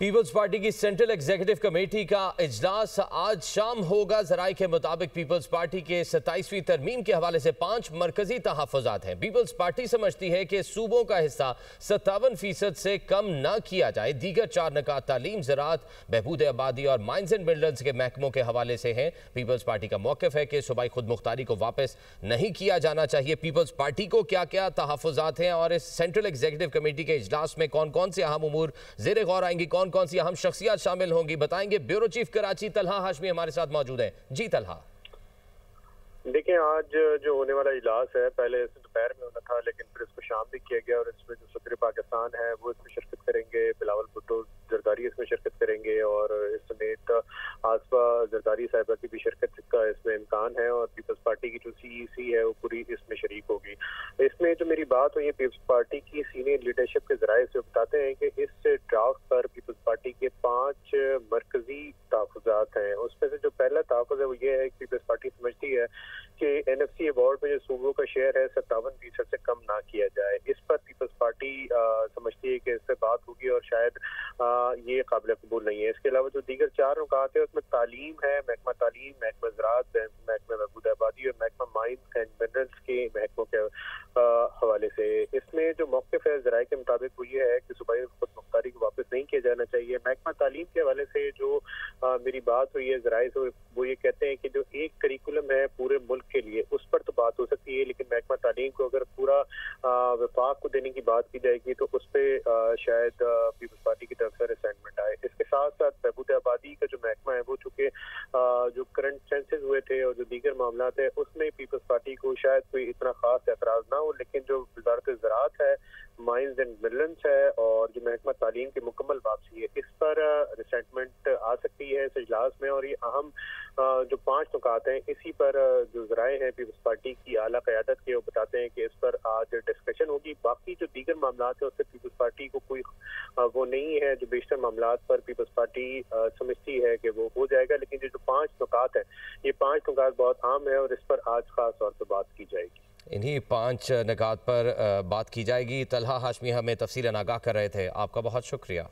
Peoples party की central executive committee का इजलास आज शाम होगा। जराये के मुताबिक पीपल्स पार्टी के 27वीं तरमीम के हवाले से 5 मरकजी तहफ़्फ़ुज़ात हैं। पीपल्स पार्टी समझती है कि सूबों का हिस्सा 57% से कम न किया जाए। दीगर 4 निकात तालीम, ज़राअत, बहबूद आबादी और माइंस एंड बिल्डर्स के महकमों के हवाले से हैं। पीपल्स पार्टी का मौक़िफ़ है कि सूबाई खुद मुख्तारी को वापस नहीं किया जाना चाहिए। पीपल्स पार्टी को क्या क्या तहफ़्फ़ुज़ात हैं और इस सेंट्रल एग्जीक्यूटिव कमेटी के इजलास में कौन कौन से अहम उमूर ज़ेर गौर आएंगी, कौन कौन सी अहम शख्सियत शामिल होंगी, बताएंगे। ब्यूरो चीफ कराची तलहा हाशमी हमारे साथ मौजूद हैं। जी तलहा। देखिए, आज जो होने वाला इजलास है, पहले दोपहर में होना था लेकिन फिर इसको शाम भी किया गया और इसमें जो सदर पाकिस्तान है वो इसमें शिरकत करेंगे। बिलावल भुट्टो जरदारी इसमें शिरकत करेंगे और इस समेत आसफा जरदारी साहिबा की भी शिरकत का इसमें इम्कान है और पीपल्स पार्टी की जो CEC है वो पूरी इसमें शरीक होगी। इसमें जो मेरी बात हुई है पीपल्स पार्टी की सीनियर लीडरशिप के जराये से बताते हैं कि इस ड्राफ्ट पर पीपल्स पार्टी के 5 मरकजी तहफ़्फ़ुज़ात हैं। उसमें से जो पहला तहफ़्फ़ुज़ है वो ये है कि पीपल्स पार्टी समझती है कि NFC अवार्ड में जो सूबों का शेयर है 57% से कम ना किया जाए। इस पर पीपल्स पार्टी समझती है कि इस पर बात होगी और शायद ये काबिल कबूल नहीं है। इसके अलावा जो दीगर 4 नुकात है उसमें तालीम है, महकमा तालीम, महकमा ज़राअत, महकमा बहबूद आबादी और महकमा माइंस एंड मिनरल्स के महकमों के हवाले से। इसमें जो मौक़िफ़ है ज़राए के मुताबिक वो ये है कि सूबाई खुद मुख्तारी को वापस नहीं किया जाना चाहिए। महकमा तालीम के हवाले से जो मेरी बात हुई है ज़राए से, वो ये कहते हैं कि जो एक करिकुलम है पूरे मुल्क के लिए उस पर तो बात हो सकती है, लेकिन महकमा तालीम को अगर पूरा वफाक को देने की बात की जाएगी तो उस पर शायद पीपल्स पार्टी की तरफ से रिसेंटमेंट आए। इसके साथ साथ बहबूद आबादी का जो महकमा है वो चूँकि जो करंट सेंसेस हुए थे और जो दीगर मामला है उसमें पीपल्स पार्टी को शायद कोई इतना खास एतराज़ ना हो, लेकिन जो वज़ारत ज़राअत है, माइंस एंड मिनरल्स है और जो महकमा तालीम की मुकम्मल वापसी है, इस पर रिसेंटमेंट आ सकती है इस इजलास में। और ये अहम जो 5 नुकात हैं इसी पर जो ज़राए हैं पीपल्स पार्टी की आला क़यादत के, वो बताते हैं कि इस पर आज डिस्कशन होगी। बाकी जो दीगर मामला है उससे पीपल्स पार्टी को कोई वो नहीं है। जो बेशतर मामला पर पीपल्स पार्टी समझती है कि वो हो जाएगा, लेकिन जो 5 नुकात हैं ये 5 नुकात बहुत अहम है और इस पर आज खास तौर पर बात की जाएगी। इन्हीं 5 निकात पर बात की जाएगी। तलहा हाशमी हमें तफसीलन आगाह कर रहे थे। आपका बहुत शुक्रिया।